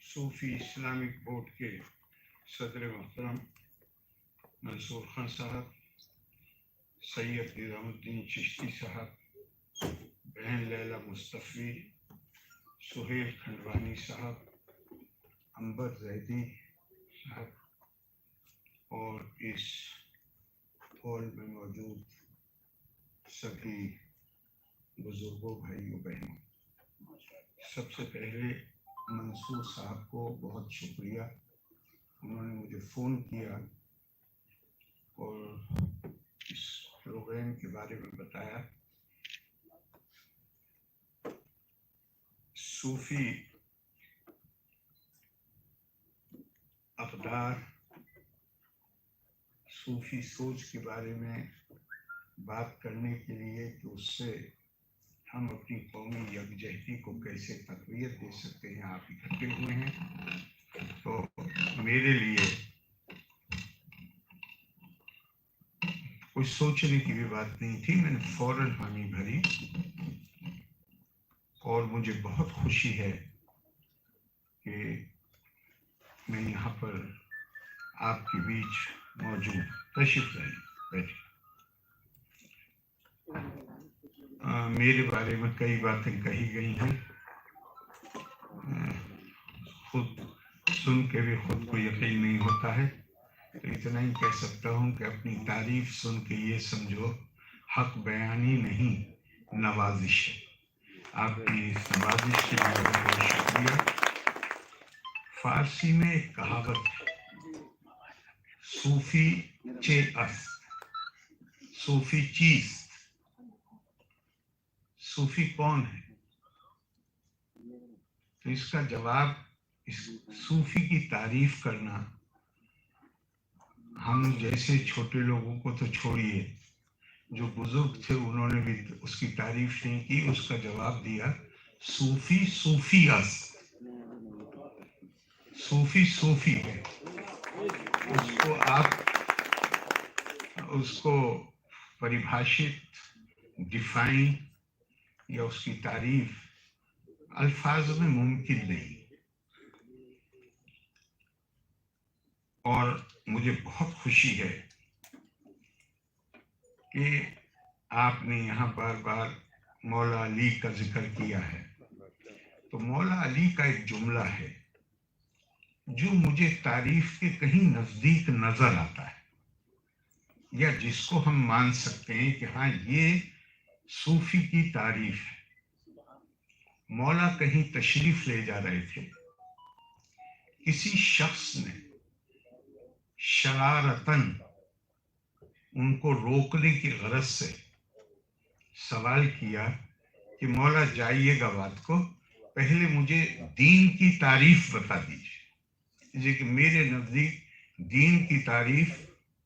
صوفی Islamic board کے صدر محترم منصور خان صاحب، سید نظام الدین چشتی صاحب، بہن لیلا مصطفی، سہیل کھنڈوانی صاحب، عنبر زیدی صاحب اور اس ہال میں موجود سبھی بزرگوں، بھائیوں، بہنوں، سب سے پہلے منصور صاحب کو بہت شکریہ، انہوں نے مجھے فون کیا اور اس پروگرام کے بارے میں بتایا۔ صوفی اقدار، صوفی سوچ کے بارے میں بات کرنے کے لیے کہ اس سے ہم اپنی قومی یکجہتی کو کیسے تقویت دے سکتے ہیں، آپ اکٹھے ہوئے ہیں۔ تو میرے لیے کچھ سوچنے کی بھی بات نہیں تھی، میں نے فوراً حامی بھری اور مجھے بہت خوشی ہے کہ میں یہاں پر آپ کے بیچ موجود۔ تشریف لائیے، بیٹھیے۔ میرے بارے میں کئی باتیں کہی گئی ہیں، خود سن کے بھی خود کو یقین نہیں ہوتا ہے، تو اتنا ہی کہہ سکتا ہوں کہ اپنی تعریف سن کے یہ سمجھو حق بیانی نہیں، نوازش ہے۔ آپ کی اس نوازش کے لیے بہت بہت شکریہ۔ فارسی میں ایک کہاوت ہے، صوفی چے است، صوفی چیست، صوفی کون ہے؟ تو اس کا جواب، اس صوفی کی تعریف کرنا، ہم جیسے چھوٹے لوگوں کو تو چھوڑیے، جو بزرگ تھے انہوں نے بھی اس کی تعریف نہیں کی، اس کا جواب دیا صوفی صوفی است، صوفی صوفی ہے۔ اس کو پریبھاشت، ڈیفائن یا اس کی تعریف الفاظ میں ممکن نہیں، اور مجھے بہت خوشی ہے کہ آپ نے یہاں بار بار مولا علی کا ذکر کیا ہے۔ تو مولا علی کا ایک جملہ ہے جو مجھے تعریف کے کہیں نزدیک نظر آتا ہے، یا جس کو ہم مان سکتے ہیں کہ ہاں یہ صوفی کی تعریف ہے۔ مولا کہیں تشریف لے جا رہے تھے، کسی شخص نے شرارتاً ان کو روکنے کی غرض سے سوال کیا کہ مولا جائیے گا بات کو، پہلے مجھے دین کی تعریف بتا دیجیے، کہ میرے نزدیک دین کی تعریف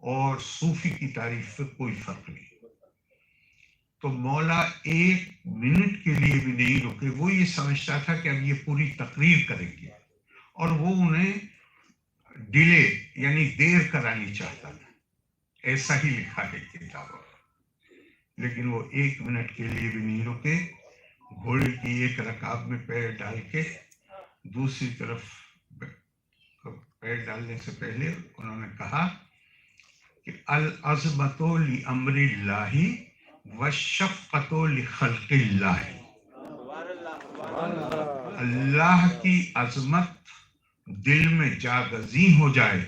اور صوفی کی تعریف سے کوئی فرق نہیں۔ تو مولا ایک منٹ کے لیے بھی نہیں رکے، وہ یہ سمجھتا تھا کہ اب یہ پوری تقریر کریں گے، اور وہ انہیں ڈیلے یعنی دیر کرانی چاہتا تھا، ایسا ہی لکھا ہے کتابوں میں۔ لیکن وہ ایک منٹ کے لیے بھی نہیں رکے، گھوڑے کی ایک رکاب میں پیر ڈال کے دوسری طرف پیر ڈالنے سے پہلے انہوں نے کہا کہ العظمۃ لامر اللہ والشفقۃ لخلق اللہ، اللہ کی عظمت دل میں جاگزیں ہو جائے،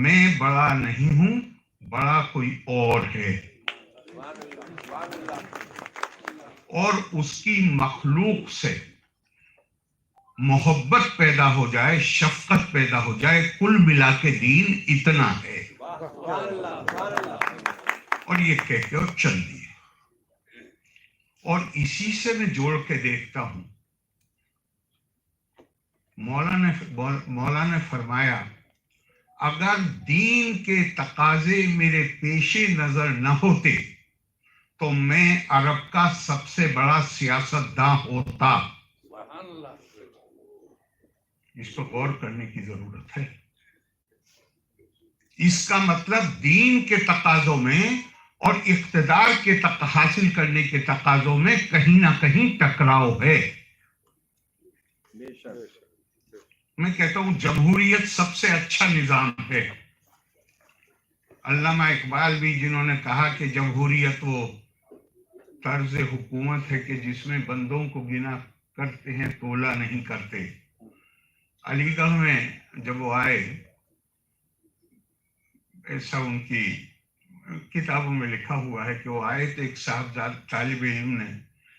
میں بڑا نہیں ہوں، بڑا کوئی اور ہے، اور اس کی مخلوق سے محبت پیدا ہو جائے، شفقت پیدا ہو جائے، کل ملا کے دین اتنا ہے۔ اور یہ کہہ کے اور چل دیے۔ اور اسی سے میں جوڑ کے دیکھتا ہوں، مولا نے فرمایا اگر دین کے تقاضے میرے پیش نظر نہ ہوتے تو میں عرب کا سب سے بڑا سیاست داں ہوتا۔ اس پر غور کرنے کی ضرورت ہے. اس کا مطلب دین کے تقاضوں میں اور اقتدار کے حاصل کرنے کے تقاضوں میں کہیں نہ کہیں ٹکراؤ ہے. میں کہتا ہوں جمہوریت سب سے اچھا نظام ہے. علامہ اقبال بھی جنہوں نے کہا کہ جمہوریت وہ طرز حکومت ہے کہ جس میں بندوں کو گنا کرتے ہیں تولا نہیں کرتے. علی گڑھ میں جب وہ آئے، ایسا ان کی کتابوں میں لکھا ہوا ہے کہ وہ آئے تو ایک صاحبزاد طالب علم نے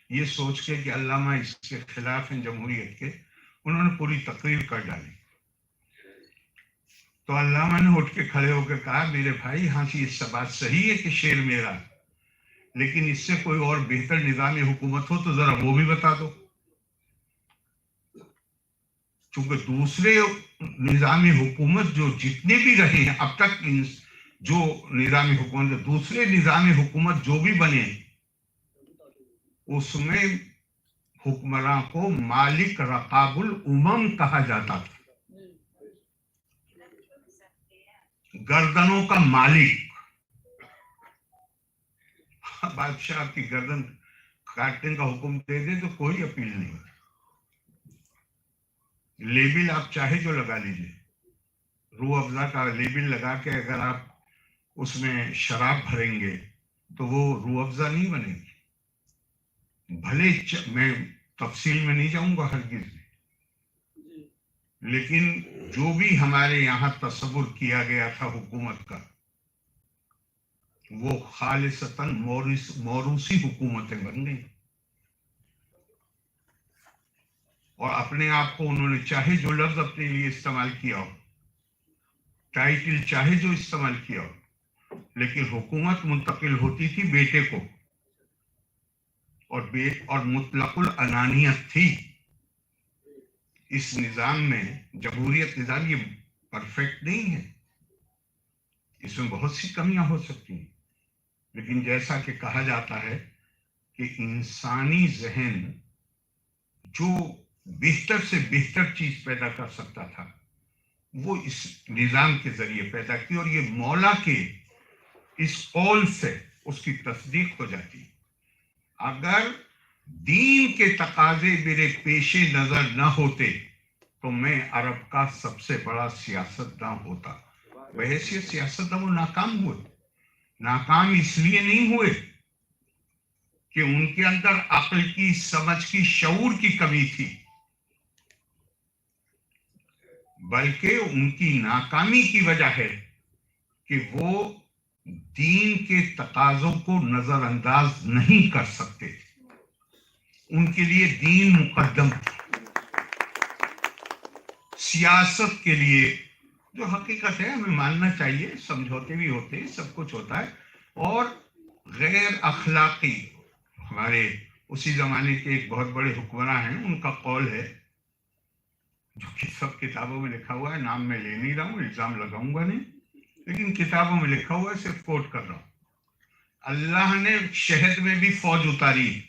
یہ سوچ کے کہ علامہ اس کے خلاف ہیں جمہوریت کے، انہوں نے پوری تقریر کر ڈالی. تو علامہ نے اٹھ کے کھڑے ہو کے کہا میرے بھائی ہاں یہ سب بات صحیح ہے کہ شعر میرا، لیکن اس سے کوئی اور بہتر نظام حکومت ہو تو ذرا وہ بھی بتا دو. چونکہ دوسرے نظام حکومت جو جتنے بھی رہے ہیں اب تک، جو نظام حکومت دوسرے نظام حکومت جو بھی بنے اس میں حکمراں کو مالک رقاب الامم کہا جاتا تھا. گردنوں کا مالک. بادشاہ آپ کی گردن کاٹنے کا حکم دے دے تو کوئی اپیل نہیں ہوتی. لیبل آپ چاہے جو لگا لیجیے، روح افزا کا لیبل لگا کے اگر آپ اس میں شراب بھریں گے تو وہ روح افزا نہیں بنے گی. بھلے میں تفصیل میں نہیں جاؤں گا ہرگز، لیکن جو بھی ہمارے یہاں تصور کیا گیا تھا حکومت کا وہ خالصتاً موروثی حکومتیں بن گئی. اور اپنے آپ کو انہوں نے چاہے جو لفظ اپنے لیے استعمال کیا ہو، ٹائٹل چاہے جو استعمال کیا ہو، لیکن حکومت منتقل ہوتی تھی بیٹے کو، اور مطلق الانانیت تھی. اس نظام میں جمہوریت نظام یہ پرفیکٹ نہیں ہے، اس میں بہت سی کمیاں ہو سکتی ہیں، لیکن جیسا کہ کہا جاتا ہے کہ انسانی ذہن جو بہتر سے بہتر چیز پیدا کر سکتا تھا وہ اس نظام کے ذریعے پیدا کی، اور یہ مولا کے اس قول سے اس کی تصدیق ہو جاتی. اگر دین کے تقاضے میرے پیش نظر نہ ہوتے تو میں عرب کا سب سے بڑا سیاستداں ہوتا. بحیثیت سیاستداں وہ ناکام ہوئے. ناکام اس لیے نہیں ہوئے کہ ان کے اندر عقل کی، سمجھ کی، شعور کی کمی تھی، بلکہ ان کی ناکامی کی وجہ ہے کہ وہ دین کے تقاضوں کو نظر انداز نہیں کر سکتے. ان کے لیے دین مقدم تھا. سیاست کے لیے جو حقیقت ہے ہمیں ماننا چاہیے، سمجھوتے بھی ہوتے ہیں، سب کچھ ہوتا ہے. اور غیر اخلاقی، ہمارے اسی زمانے کے ایک بہت بڑے حکمراں ہیں، ان کا قول ہے جو کہ سب کتابوں میں لکھا ہوا ہے، نام میں لے نہیں رہا ہوں، الزام لگاؤں گا نہیں، لیکن کتابوں میں لکھا ہوا ہے، صرف کوٹ کر رہا ہوں. اللہ نے شہد میں بھی فوج اتاری،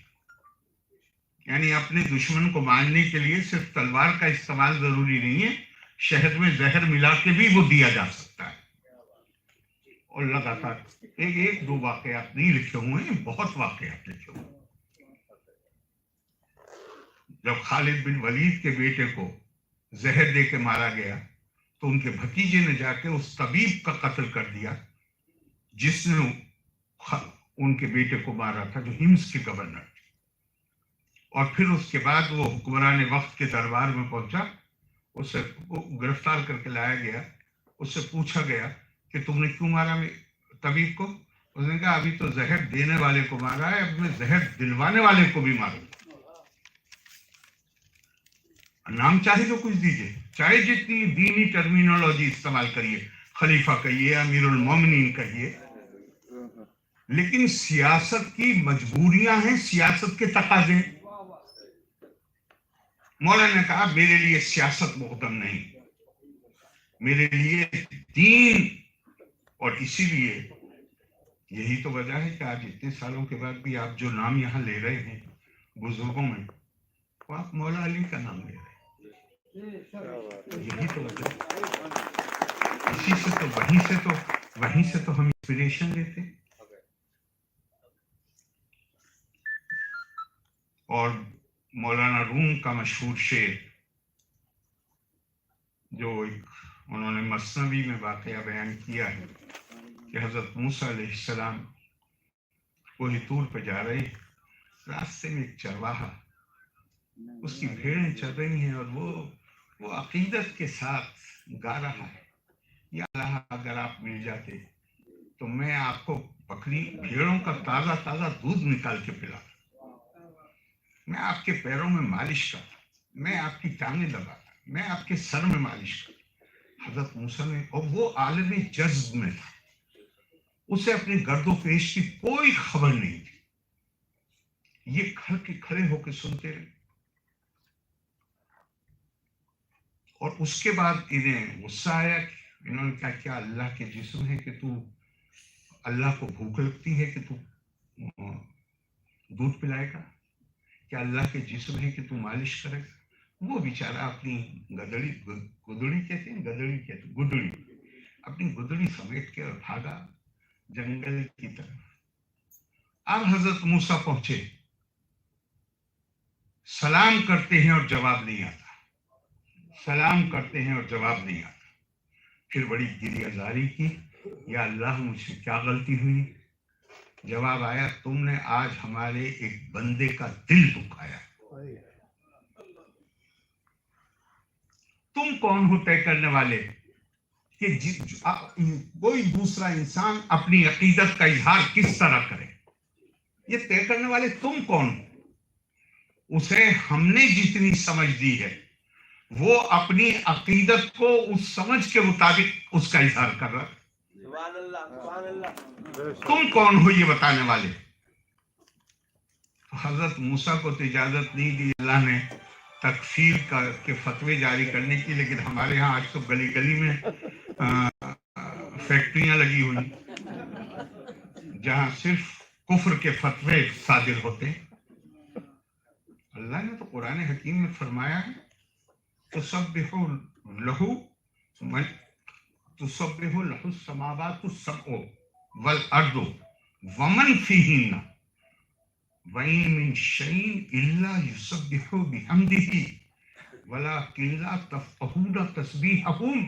یعنی اپنے دشمن کو مارنے کے لیے صرف تلوار کا استعمال ضروری نہیں ہے، شہد میں زہر ملا کے بھی وہ دیا جا سکتا ہے. اور لگاتار ایک دو واقعات نہیں لکھے ہوئے ہیں، بہت واقعات لکھے ہوئے. جب خالد بن ولید کے بیٹے کو زہر دے کے مارا گیا تو ان کے بھتیجے نے جا کے اس طبیب کا قتل کر دیا جس نے ان کے بیٹے کو مارا تھا، جو ہمس کے گورنر تھے. اور پھر اس کے بعد وہ حکمران وقت کے دربار میں پہنچا، اسے گرفتار کر کے لایا گیا. اس سے پوچھا گیا کہ تم نے کیوں مارا طبیب کو؟ اس نے کہا ابھی تو زہر دینے والے کو مارا ہے، اب میں زہر دلوانے والے کو بھی ماروں. نام چاہے جو کچھ دیجئے، چاہے جتنی دینی ٹرمینالوجی استعمال کریے، خلیفہ کہیے، امیر المومنین کہیے، لیکن سیاست کی مجبوریاں ہیں، سیاست کے تقاضے. مولانا نے کہا میرے لیے سیاست مقدم نہیں، میرے لیے دین. اور اسی لیے یہی تو وجہ ہے کہ آج اتنے سالوں کے بعد بھی آپ جو نام یہاں لے رہے ہیں بزرگوں میں، وہ آپ مولا علی کا نام لے رہے ہیں. یہی تو وجہ ہے، اسی سے تو وہیں سے تو ہم انسپریشن لیتے. اور مولانا روم کا مشہور شعر جو انہوں نے مثنوی میں واقعہ بیان کیا ہے کہ حضرت موسیٰ علیہ السلام کوہ طور پہ جا رہے، راستے میں ایک چرواہا، اس کی بھیڑیں چل رہی ہیں اور وہ عقیدت کے ساتھ گا رہا ہے، یا اللہ اگر آپ مل جاتے تو میں آپ کو بھیڑوں کا تازہ دودھ نکال کے پلاتا، میں آپ کے پیروں میں مالش کرتا، میں آپ کی ٹانگیں دباتا، میں آپ کے سر میں مالش کرتا. حضرت موسیٰ نے، اور وہ عالم جذب میں تھا، اسے اپنے گرد و پیش کی کوئی خبر نہیں تھی. یہ کھڑے ہو کے سنتے رہے. اور اس کے بعد انہیں غصہ آیا، انہوں نے کہا کیا اللہ کے جسم ہے کہ تو اللہ کو بھوک لگتی ہے کہ تو دودھ پلائے گا؟ کیا اللہ کے جسم ہے کہ تو مالش کرے گا؟ وہ بیچارہ اپنی گدڑی کہتے ہیں گدڑی اپنی گدڑی سمیٹ کے اور بھاگا جنگل کی طرف. اب حضرت موسیٰ پہنچے، سلام کرتے ہیں اور جواب نہیں آتا، سلام کرتے ہیں اور جواب نہیں آتا. پھر بڑی گریہ زاری کی، یا اللہ مجھ سے کیا غلطی ہوئی؟ جواب آیا، تم نے آج ہمارے ایک بندے کا دل دکھایا. تم کون ہو طے کرنے والے کہ کوئی دوسرا انسان اپنی عقیدت کا اظہار کس طرح کرے؟ یہ طے کرنے والے تم کون ہو؟ اسے ہم نے جتنی سمجھ دی ہے وہ اپنی عقیدت کو اس سمجھ کے مطابق اس کا اظہار کر رہا. تم کون ہو یہ بتانے والے؟ حضرت موسیٰ کو تو اجازت نہیں دی اللہ نے تکفیر کے فتوے جاری کرنے کی، لیکن ہمارے ہاں آج تو گلی گلی میں فیکٹریاں لگی ہوئی جہاں صرف کفر کے فتوے صادر ہوتے. اللہ نے تو قرآن حکیم میں فرمایا ہے، تسبح لہ السماوات السبع والارض ومن فیہن وَإِن مِّن شَيْءٍ إِلَّا يُسَبِّحُ بِحَمْدِهِ وَلَٰكِن لَّا تَفْقَهُونَ تَسْبِيحَهُمْ.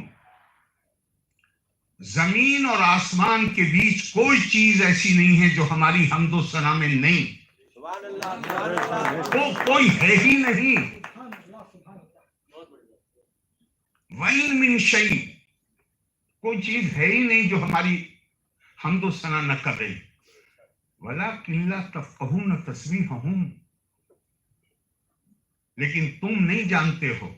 زمین اور آسمان کے بیچ کوئی چیز ایسی نہیں ہے جو ہماری حمد و ثنا میں نہیں، وہ کوئی ہے ہی نہیں. وَإِن مِّن شَيْءٍ، کوئی چیز ہے ہی نہیں جو ہماری حمد و ثنا نہ کر رہی. وَلَٰكِن لَّا تَفْقَهُونَ تَسْبِيحَهُمْ، لیکن تم نہیں جانتے ہو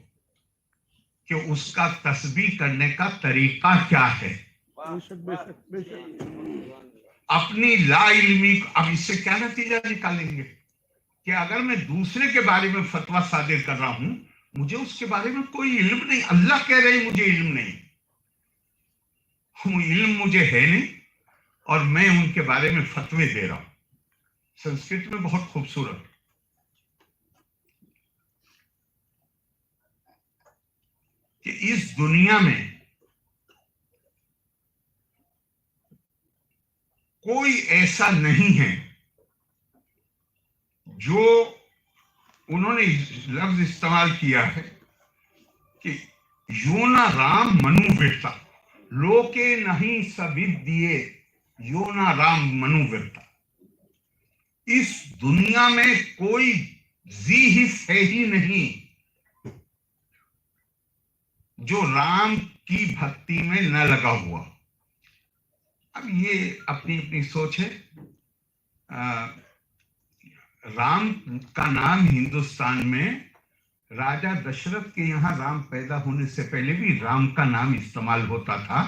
کہ اس کا تسبیح کرنے کا طریقہ کیا ہے. اپنی لا علمی، اب اس سے کیا نتیجہ نکالیں گے کہ اگر میں دوسرے کے بارے میں فتویٰ صادر کر رہا ہوں، مجھے اس کے بارے میں کوئی علم نہیں. اللہ کہہ رہے مجھے علم نہیں، علم مجھے ہے نہیں، اور میں ان کے بارے میں فتوے دے رہا ہوں. سنسکرت میں بہت خوبصورت کہ اس دنیا میں کوئی ایسا نہیں ہے جو، انہوں نے لفظ استعمال کیا ہے کہ یونا رام منو ویرتا، لوکے نہیں سبد دیے یونا رام منو ویرتا. اس دنیا میں کوئی ذی حس ہے ہی نہیں جو رام کی بھکتی میں نہ لگا ہوا. اب یہ اپنی اپنی سوچ ہے. رام کا نام ہندوستان میں راجہ دشرت کے یہاں رام پیدا ہونے سے پہلے بھی رام کا نام استعمال ہوتا تھا.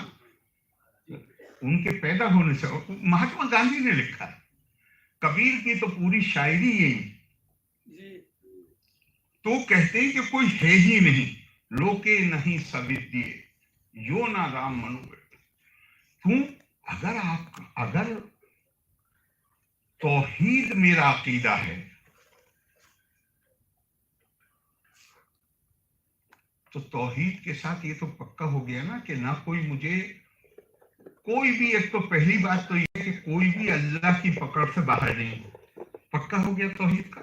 ان کے پیدا ہونے سے مہاتما گاندھی نے لکھا ہے، کبیر کی تو پوری شاعری یہی، تو کہتے ہیں کہ کوئی ہے ہی نہیں، لوکے نہیں سبد دیے یو نہ رام منو. کیوں؟ اگر توحید میرا عقیدہ ہے تو توحید کے ساتھ یہ تو پکا ہو گیا نا کہ نہ کوئی مجھے کوئی بھی، ایک تو پہلی بات تو یہ ہے کہ کوئی بھی اللہ کی پکڑ سے باہر نہیں، پکا ہو گیا توحید کا.